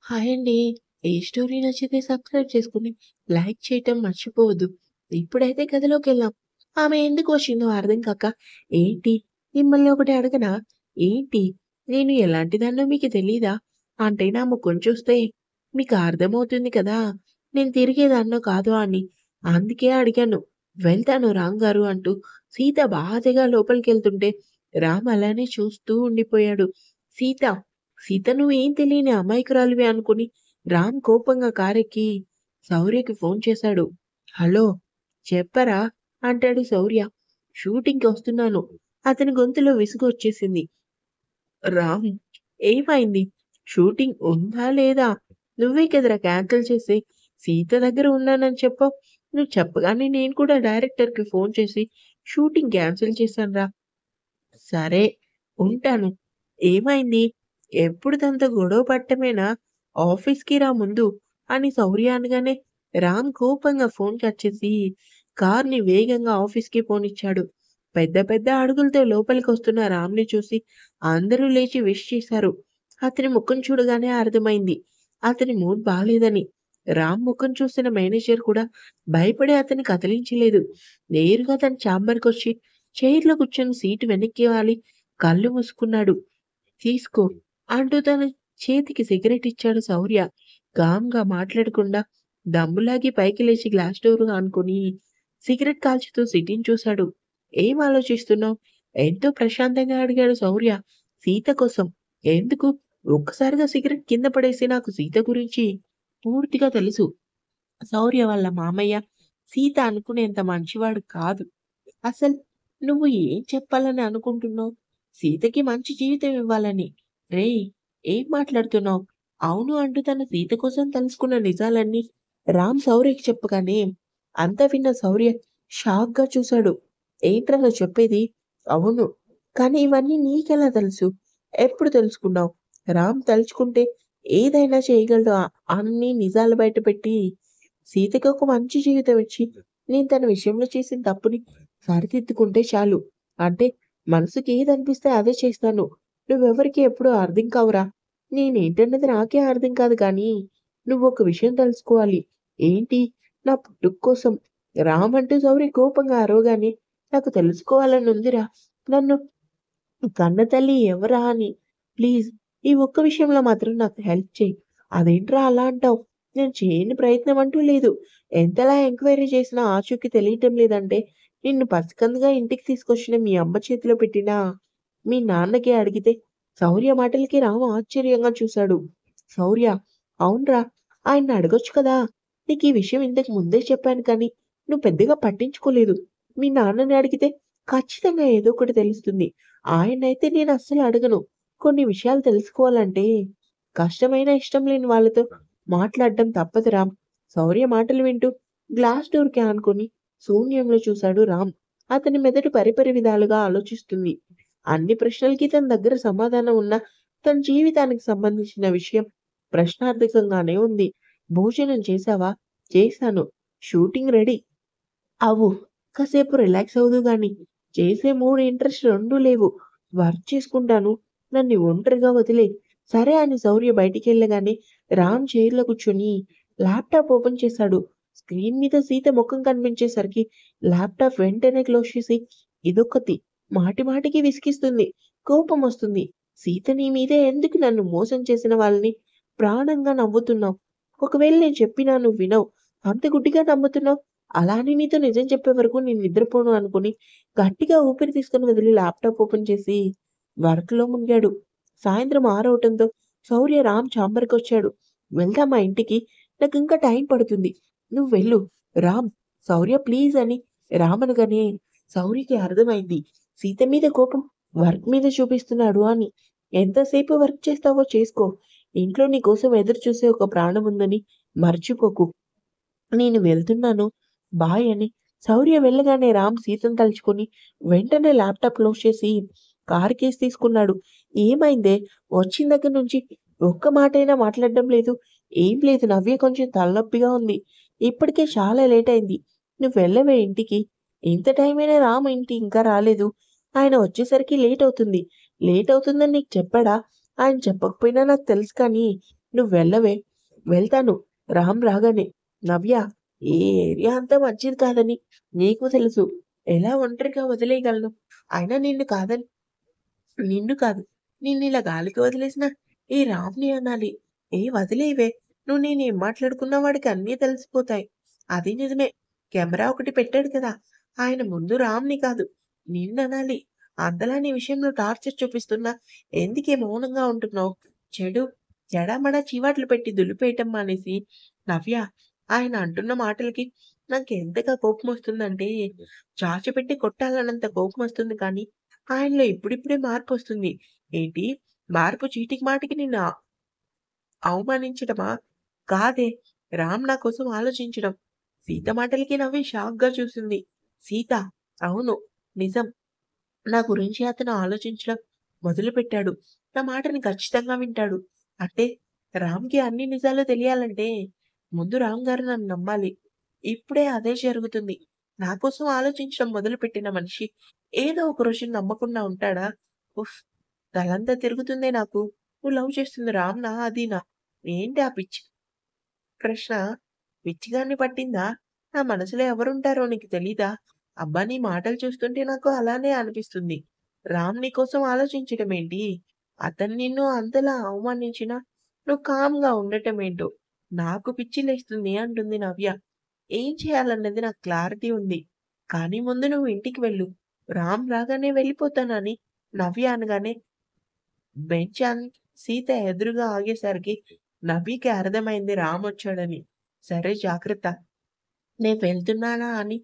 Hi అండి. ఏ story నచ్చితే subscribe చేసుకొని, లైక్ చేయటం మర్చిపోవద్దు. ఇప్పుడైతే కథలోకెళ్దాం. ఆమె ఎందుకు వచ్చిందో అర్థం కాక, ఏంటి మిమ్మల్ని ఒకటి అడగనా? ఏంటి నేను ఎలాంటిదాన్నో మీకు తెలీదా? అంటే నా ముఖం చూస్తే మీకు అర్థమవుతుంది కదా! నేను తిరిగేదాన్నో కాదో అని. అందుకే అడిగాను. వెళ్తాను రామ్ గారు అంటూ సీత బాధగా లోపలికెళ్తుంటే రామ్ అలానే చూస్తూ ఉండిపోయాడు. సీత సీత నువ్వేం తెలియని అమాయకురాలివి అనుకుని రామ్ కోపంగా కారెక్కి శౌర్యకి ఫోన్ చేశాడు. హలో చెప్పరా అంటాడు శౌర్య. షూటింగ్‌కి వస్తున్నాను. అతని గొంతులో విసుగు వచ్చేసింది. రామ్ ఏమైంది? షూటింగ్ ఉందా లేదా? నువ్వే కదరా క్యాన్సిల్ చేసి సీత దగ్గర ఉన్నానని చెప్పావు. నువ్వు చెప్పగానే నేను కూడా డైరెక్టర్‌కి ఫోన్ చేసి షూటింగ్ క్యాన్సిల్ చేశానురా. సరే. ఉంటాను. ఏమైంది? ఎప్పుడు తనతో గొడవ పడటమేనా? ఆఫీస్‌కి రా ముందు అని శౌర్య అనగానే రామ్ కోపంగా ఫోన్ కట్ చేసి కార్‌ని వేగంగా ఆఫీస్‌కి పోనిచ్చాడు. పెద్ద పెద్ద అడుగులతో లోపలికొస్తున్న రామ్‌ని చూసి అందరూ లేచి విష్ చేశారు. అతని ముఖం చూడగానే అర్థమైంది. అతని మూడ్ బాలేదని. రామ్ ముఖం చూసిన మేనేజర్ కూడా భయపడి అతన్ని కదిలించలేదు. నేరుగా తన ఛాంబర్‌కొచ్చి చైర్‌లో కూర్చొని సీటు వెనక్కి వాలి కళ్ళు మూసుకున్నాడు. తీసుకో అంటూ తన చేతికి సిగరెట్ ఇచ్చాడు శౌర్య. కామ్‌గా మాట్లాడకుండా దమ్ములాగి పైకి లేచి గ్లాస్ డోర్ ఆనుకొని సిగరెట్ కాల్చుతూ సిటీని చూశాడు. ఏం ఆలోచిస్తున్నావు? ఎంతో ప్రశాంతంగా అడిగాడు శౌర్య. సీత కోసం. ఎందుకు? ఒక్కసారిగా సిగరెట్ కింద పడేసి నాకు సీత గురించి పూర్తిగా తెలుసు. శౌర్య వాళ్ళ మామయ్య సీత అనుకునేంత మంచివాడు కాదు. అసలు నువ్వు ఏం చెప్పాలని అనుకుంటున్నావు? సీతకి మంచి జీవితం ఇవ్వాలని. రేయ్! ఏం మాట్లాడుతున్నావు? అవును అంటూ తన సీత కోసం తెలుసుకున్న నిజాలన్నీ రామ్ శౌర్యకి చెప్పగానే అంతా విన్న శౌర్య షాక్‌గా చూశాడు. ఏంట్రా నువ్వు చెప్పేది? అవును. కానీ ఇవన్నీ నీకెలా తెలుసు? ఎప్పుడు తెలుసుకున్నావు? రామ్ తలుచుకుంటే ఏదైనా చేయగలడు. అన్ని నిజాలు బయటపెట్టి సీతకి ఒక మంచి జీవితం ఇచ్చి నేను తన విషయంలో చేసిన తప్పుని సరిదిద్దుకుంటే చాలు. అంటే మనసుకి ఏదనిపిస్తే అదే చేస్తాను. నువ్వెవరికీ ఎప్పుడూ అర్థం కావురా! నేనేంటన్నది నాకే అర్థం కాదు కానీ, నువ్వొక విషయం తెలుసుకోవాలి. ఏంటి? నా పుట్టుక కోసం రామ్ అంటూ శౌర్య కోపంగా అరవగానే, నాకు తెలుసుకోవాలనుందిరా. నన్ను కన్నతల్లి ఎవరా అని. ప్లీజ్ ఈ ఒక్క విషయంలో మాత్రం నాకు హెల్ప్ చెయ్యి. అదేంట్రా అలా అంటావు? నేను చేయని ప్రయత్నం అంటూ లేదు. ఎంతలా ఎంక్వైరీ చేసినా ఆచూకీ తెలియటం లేదంటే, నిన్ను పసికందుగా ఇంటికి తీసుకొచ్చిన మీ అమ్మ చేతిలో పెట్టిన మీ నాన్నకే అడిగితే శౌర్య మాటలకి రాము ఆశ్చర్యంగా చూశాడు. శౌర్య అవునురా ఆయన్ని అడగొచ్చు కదా! నీకీ విషయం ఇంతకు ముందే చెప్పాను కానీ, నువ్వు పెద్దగా పట్టించుకోలేదు. మీ నాన్నని అడిగితే ఖచ్చితంగా ఏదో ఒకటి తెలుస్తుంది. ఆయన్నైతే నేనస్సలు అడగను. కొన్ని విషయాలు తెలుసుకోవాలంటే కష్టమైన ఇష్టం లేని వాళ్ళతో మాట్లాడడం తప్పదు రామ్. శౌర్య మాటలు వింటూ గ్లాస్ డోర్‌కి ఆనుకొని శూన్యంలో చూశాడు రామ్. అతని మెదడు పరిపరి విధాలుగా ఆలోచిస్తుంది. అన్ని ప్రశ్నలకి తన దగ్గర సమాధానం ఉన్నా, తన జీవితానికి సంబంధించిన విషయం ప్రశ్నార్థకంగానే ఉంది. భోజనం చేశావా? చేశాను. Shooting ready. అవ్వు. కాసేపు రిలాక్స్ అవుదువు గాని. చేసే మూడ్, ఇంట్రెస్ట్ రెండూ లేవు. వర్క్ చేసుకుంటాను. నన్ను ఒంటరిగా వదిలేయ్. సరే అని శౌర్య బయటికెళ్ళగానే రామ్ చైర్‌లో కూర్చొని ల్యాప్‌టాప్ ఓపెన్ చేశాడు. స్క్రీన్ మీద సీత ముఖం కనిపించేసరికి ల్యాప్‌టాప్ వెంటనే క్లోజ్ చేసి ఇదొక్కతి మాటి మాటికి విసిగిస్తుంది. కోపమొస్తుంది. సీత నీ మీదే ఎందుకు నన్ను మోసం చేసిన వాళ్ళని ప్రాణంగా నమ్ముతున్నావు. ఒకవేళ నేను చెప్పినా నువ్వు వినవు. అంత గుడ్డిగా నమ్ముతున్నావు. అలా అని నీతో నిజం చెప్పే వరకు నేను నిద్రపోను అనుకుని గట్టిగా ఊపిరి తీసుకొని వదిలి ల్యాప్‌టాప్ ఓపెన్ చేసి వర్క్‌లో మునిగాడు. సాయంత్రం 6 అవటంతో శౌర్య రామ్ ఛాంబర్‌కొచ్చాడు. వెళ్దామా ఇంటికి? నాకింకా టైం పడుతుంది. నువ్వు వెళ్ళు. రామ్, శౌర్య ప్లీజ్ అని రామ్ అనగానే శౌర్యకి అర్థమైంది. సీత మీద కోపం వర్క్ మీద చూపిస్తున్నాడు అని. ఎంతసేపు వర్క్ చేస్తావో చేసుకో. ఇంట్లో నీ కోసం ఎదురు చూసే ఒక ప్రాణం ఉందని మర్చిపోకు. నేను వెళ్తున్నాను. బాయ్ అని శౌర్య వెళ్ళగానే రామ్ సీతను తలుచుకొని వెంటనే ల్యాప్‌టాప్ క్లోజ్ చేసి కారు కీస్ తీసుకున్నాడు. ఏమైందే? వచ్చిన దగ్గర నుంచి ఒక్క మాటైనా మాట్లాడడం లేదు. ఏం లేదు నవ్య కొంచెం తలనొప్పిగా ఉంది. ఇప్పటికే చాలా లేట్ అయింది. నువ్వు వెళ్ళవే ఇంటికి. ఎంత టైం అయినా రామ్ ఏంటి ఇంకా రాలేదు? ఆయన వచ్చేసరికి లేట్ అవుతుంది. లేట్ అవుతుందని నీకు చెప్పాడా? ఆయన చెప్పకపోయినా నాకు తెలుసు కానీ నువ్వు వెళ్ళవే. వెళ్తాను రామ్ రాగానే. నవ్య, ఈ ఏరియా అంతా మంచిది కాదని నీకు తెలుసు. ఎలా ఒంటరిగా వదిలేయగలను? అయినా నిన్ను కాదు. నిన్నిలా గాలికి వదిలేసినా ఈ రామ్‌ని అనాలి. వదిలేయవే. నువ్వు నేనేం మాట్లాడుకున్నా వాడికి అన్నీ తెలిసిపోతాయి. అది నిజమే. కెమెరా ఒకటి పెట్టాడు కదా! ఆయన ముందు రామ్‌ని కాదు నిన్ననాలి. అంతలా నీ విషయంలో టార్చర్ చూపిస్తున్నా ఎందుకే మౌనంగా ఉంటున్నావు? చెడామడా చీవాట్లు పెట్టి దులిపేయటం మానేసి, నవ్య, ఆయన అంటున్న మాటలకి నాకెంతగా కోపమొస్తుందంటే, చాచిపెట్టి కొట్టాలన్నంత కోపమొస్తుంది కానీ, ఆయనలో ఇప్పుడిప్పుడే మార్పొస్తుంది. ఏంటి? మార్పు చీటికి మాటికి నిన్ను అవమానించటమా? కాదే. రామ్ నా కోసం ఆలోచించడం. సీత మాటలకి నవ్వి షాక్‌గా చూసింది. సీత! అవును. నిజం. నా గురించి అతను ఆలోచించడం మొదలుపెట్టాడు. నా మాటని ఖచ్చితంగా వింటాడు. అంటే రామ్‌కి అన్ని నిజాలు తెలియాలంటే ముందు రామ్ గారు నన్ను నమ్మాలి. ఇప్పుడే అదే జరుగుతుంది. నా కోసం ఆలోచించడం మొదలుపెట్టిన మనిషి ఏదో ఒక రోజు నమ్మకుండా ఉంటాడా? ఉఫ్! తలంతా తిరుగుతుందే నాకు. నువ్వు లవ్ చేస్తుంది రామ్‌నా? అదీనా? ఏంటి ఆ పిచ్చి ప్రశ్న పిచ్చిగాన్ని పట్టిందా? నా మనసులో ఎవరుంటారో నీకు తెలీదా? అబ్బా! నీ మాటలు చూస్తుంటే నాకు అలానే అనిపిస్తుంది. రామ్ నీ కోసం ఆలోచించటమేంటి? అతను నిన్ను అంతలా అవమానించినా నువ్వు కామ్‌గా ఉండటమేంటో నాకు పిచ్చి లేస్తుంది అంటుంది నవ్య. ఏం చేయాలన్నది నాకు క్లారిటీ ఉంది. కానీ ముందు నువ్వు ఇంటికి వెళ్ళు. రామ్ రాగానే వెళ్ళిపోతానని నవ్య అనగానే బెంచాన్ సీత ఎదురుగా ఆగేసరికి నవ్యకి అర్థమైంది రామొచ్చాడని. సరే జాగ్రత్త. నేను వెళ్తున్నానా అని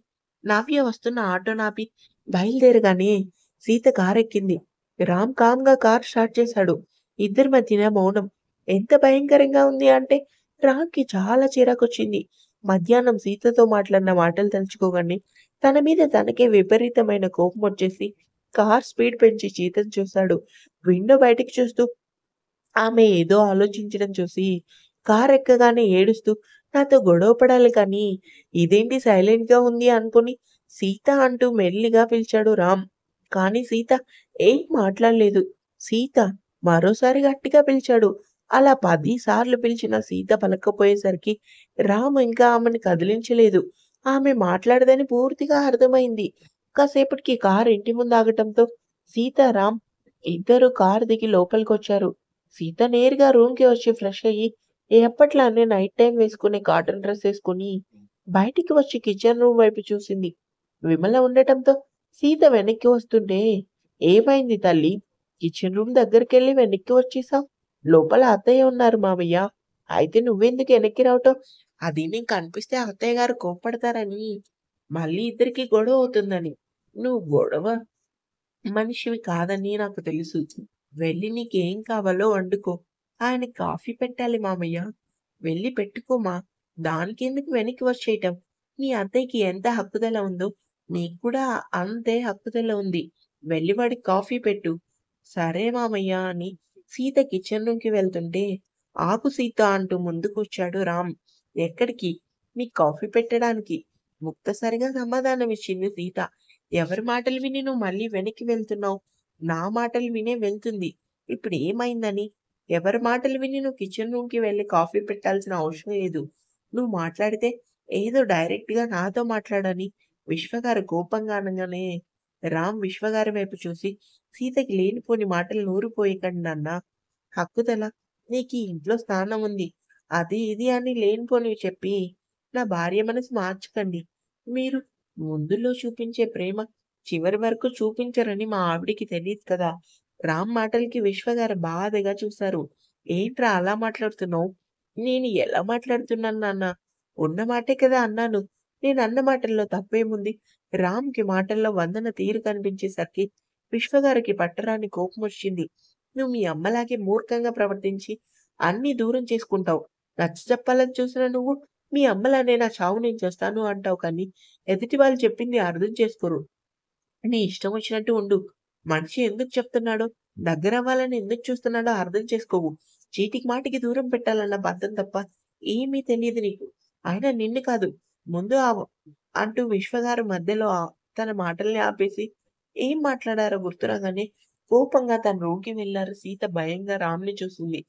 నవ్య వస్తున్న ఆటోనాపి బయలుదేరగానే సీత కారెక్కింది. రామ్ కామ్‌గా కార్ స్టార్ట్ చేశాడు. ఇద్దరి మధ్యన మౌనం. ఎంత భయంకరంగా ఉంది అంటే రామ్‌కి చాలా చిరాకొచ్చింది. మధ్యాహ్నం సీతతో మాట్లాడిన మాటలు తలుచుకోగానే తన మీద తనకే విపరీతమైన కోపమొచ్చేసి కార్ స్పీడ్ పెంచి సీతను చూశాడు. విండో బయటికి చూస్తూ ఆమె ఏదో ఆలోచించడం చూసి కారెక్కగానే ఏడుస్తూ నాతో గొడవ పడాలి కానీ ఇదేంటి సైలెంట్‌గా ఉంది అనుకుని సీత అంటూ మెల్లిగా పిలిచాడు రామ్. కానీ సీత ఏం మాట్లాడలేదు. సీత మరోసారి గట్టిగా పిలిచాడు. అలా 10 సార్లు పిలిచిన సీత పలక్కపోయేసరికి రామ్ ఇంకా ఆమెను కదిలించలేదు. ఆమె మాట్లాడదని పూర్తిగా అర్థమైంది. కాసేపటికి కారు ఇంటి ముందు ఆగటంతో సీత, రామ్ ఇద్దరూ కారు దిగి లోపలికొచ్చారు. సీత నేరుగా రూమ్‌కి వచ్చి ఫ్రెష్ అయ్యి, ఎప్పట్లానే నైట్ టైమ్ వేసుకునే కాటన్ డ్రెస్ ఏసుకొని, బయటికి వచ్చి కిచెన్ రూమ్ వైపు చూసింది. విమల ఉండటంతో సీత వెనక్కి వస్తుంటే, "ఏమైంది తల్లి? కిచెన్ రూమ్ దగ్గరికెళ్ళి వెనక్కి వచ్చేసావు? లోపల అత్తయ్య ఉన్నారు మావయ్య. అయితే నువ్వెందుకు వెనక్కి రావటం? అది నీకు కనిపిస్తే అత్తయ్య గారు కోప్పడతారని. మళ్ళీ ఇద్దరికీ గొడవ అవుతుందని. నువ్వు గొడవ మనిషివి కాదని నాకు తెలుసు. వెళ్ళి నీకేం కావాలో వండుకో. ఆయనకి కాఫీ పెట్టాలి మామయ్య. వెళ్ళి పెట్టుకోమా. దానికెందుకు వెనక్కి వచ్చేయటం? నీ అత్తయ్యకి ఎంత హక్కుదల ఉందో నీకు కూడా అంతే హక్కుదల ఉంది. వెళ్ళి వాడికి కాఫీ పెట్టు. సరే మామయ్య అని సీత కిచెన్ రూమ్‌కి వెళ్తుంటే, ఆగు సీత అంటూ ముందుకొచ్చాడు రామ్. ఎక్కడికి? నీకు కాఫీ పెట్టడానికి. ముక్తసరిగా సమాధానమిచ్చింది సీత. ఎవరి మాటలు విని నువ్వు మళ్ళీ వెనక్కి వెళ్తున్నావు? నా మాటలు వినే వెళ్తుంది. ఇప్పుడేమైందని? ఎవరి మాటలు విని నువ్వు కిచెన్ రూమ్‌కి వెళ్లి కాఫీ పెట్టాల్సిన అవసరం లేదు. నువ్వు మాట్లాడితే ఏదో డైరెక్ట్‌గా నాతో మాట్లాడని విశ్వగారు కోపంగా అనగానే, రామ్ విశ్వగారి వైపు చూసి, సీతకి లేనిపోని మాటలు నూరిపోయకండి నాన్న. హక్కుతల నీకీ ఇంట్లో స్థానం ఉంది. అది ఇది అని లేనిపోనివి చెప్పి, నా భార్య మనసు మార్చకండి. మీరు ముందులో చూపించే ప్రేమ చివరి వరకు చూపించరని మా ఆవిడకి తెలీదు కదా! రామ్ మాటలకి విశ్వగారు బాధగా చూశారు. ఏంట్రా అలా మాట్లాడుతున్నావు? నేను ఎలా మాట్లాడుతున్నాను నాన్న? ఉన్న మాటే కదా అన్నాను. నేనన్న మాటల్లో తప్పేముంది? రామ్‌కి మాటల్లో వందన తీరు కనిపించేసరికి విశ్వగారికి పట్టరాని కోపమొచ్చింది. నువ్వు మీ అమ్మలాగే మూర్ఖంగా ప్రవర్తించి అన్నీ దూరం చేసుకుంటావు. నచ్చచెప్పాలని చూసిన నువ్వు మీ అమ్మలానే నా చావు నేను చస్తాను అంటావు కానీ ఎదుటి వాళ్ళు చెప్పింది అర్థం చేసుకోరు. నీ ఇష్టం వచ్చినట్టు ఉండు. మనిషి ఎందుకు చెప్తున్నాడో, దగ్గరవ్వాలని ఎందుకు చూస్తున్నాడో అర్థం చేసుకోవు. చీటికి మాటికి దూరం పెట్టాలన్న పంతం తప్ప ఏమీ తెలీదు నీకు. అయినా నిన్ను కాదు, ముందు అంటూ విశ్వగారు మధ్యలో తన మాటల్ని ఆపేసి ఏం మాట్లాడారో గుర్తురాగానే కోపంగా తన రూమ్‌కి వెళ్లారు. సీత భయంగా రామ్‌ని చూసింది.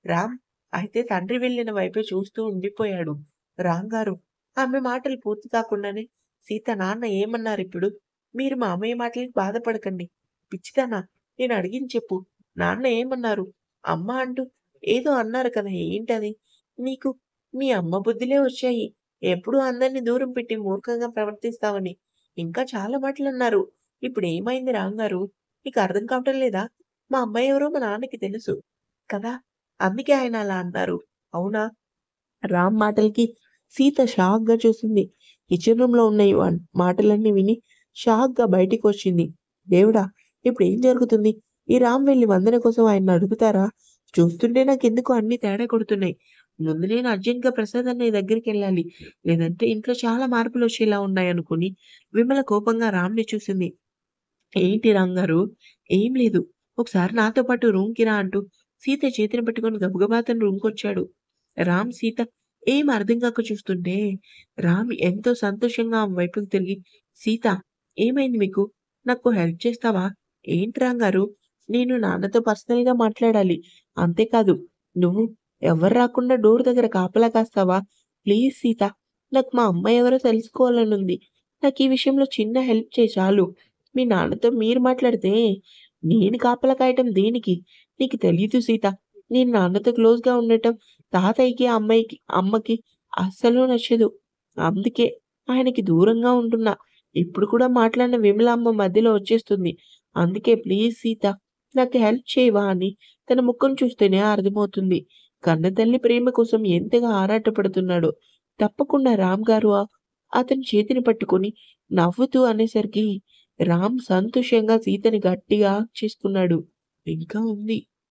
రామ్ అయితే తండ్రి వెళ్ళిన వైపే చూస్తూ ఉండిపోయాడు. రాంగారు ఆమె మాటలు పూర్తి కాకుండానే సీత నాన్న ఏమన్నారిప్పుడు? మీరు మా అమ్మయ్య మాటలకి బాధపడకండి. పిచ్చిదానా నేను అడిగింది చెప్పు. నాన్న ఏమన్నారు? అమ్మ అంటూ ఏదో అన్నారు కదా! ఏంటది? నీకు మీ అమ్మ బుద్ధిలే వచ్చాయి. ఎప్పుడూ అందరిని దూరం పెట్టి మూర్ఖంగా ప్రవర్తిస్తావని. ఇంకా చాలా మాటలన్నారు. ఇప్పుడేమైంది రాంగారు? మీకు అర్థం కావటం లేదా? మా అమ్మ ఎవరో మా నాన్నకి తెలుసు. కదా! అందుకే ఆయన అలా అన్నారు. అవునా? రామ్ మాటలకి సీత షాక్‌గా చూసింది. కిచెన్ రూమ్‌లో ఉన్న ఈ మాటలన్నీ విని షాక్‌గా బయటికొచ్చింది. దేవుడా! ఇప్పుడేం జరుగుతుంది? ఈ రామ్ వెళ్లి వందన కోసం ఆయన్ని అడుగుతారా? చూస్తుంటే నాకెందుకో అన్నీ తేడా కొడుతున్నాయి. ముందు నేను అర్జెంట్‌గా ప్రసాద్ అన్నయ్య దగ్గరికెళ్ళాలి. లేదంటే ఇంట్లో చాలా మార్పులొచ్చేలా ఉన్నాయనుకుని విమల కోపంగా రామ్‌ని చూసింది. ఏంటి రంగారు? ఏం లేదు. ఒకసారి నాతో పాటు రూమ్‌కి రా అంటూ సీత చేతిని పట్టుకొని గబగబా తన రూమ్‌కొచ్చాడు. రామ్, సీత ఏం అర్థం కాక చూస్తుంటే రామ్ ఎంతో సంతోషంగా ఆమె వైపుకి తిరిగి, సీత ఏమైంది మీకు? నాకు హెల్ప్ చేస్తావా? ఏంటి రంగారు? నేను నాన్నతో పర్సనల్‌గా మాట్లాడాలి. అంతేకాదు నువ్వు ఎవ్వరు రాకుండా డోర్ దగ్గర కాపలా కాస్తావా? ప్లీజ్ సీత. నాకు మా అమ్మ ఎవరో తెలుసుకోవాలనుంది. నాకు ఈ విషయంలో చిన్న హెల్ప్ చేయి చాలు. మీ నాన్నతో మీరు మాట్లాడితే, నేను కాపలా కాయటం దేనికి? నీకు తెలీదు సీత. నేను నాన్నతో క్లోజ్‌గా ఉండటం తాతయ్యకి, అమ్మకి అస్సలు నచ్చదు. అందుకే ఆయనకి దూరంగా ఉంటున్నా. ఇప్పుడు కూడా మాట్లాడిన విమల అమ్మ మధ్యలో వచ్చేస్తుంది. అందుకే ప్లీజ్ సీత నాకు హెల్ప్ చేయవా అని తన ముఖం చూస్తేనే అర్థమవుతుంది. కన్నతల్లి ప్రేమ కోసం ఎంతగా ఆరాటపడుతున్నాడో. తప్పకుండా రామ్ గారు అతని చేతిని పట్టుకొని నవ్వుతూ అనేసరికి రామ్ సంతోషంగా సీతని గట్టిగా హగ్ చేసుకున్నాడు. ఇంకా ఉంది.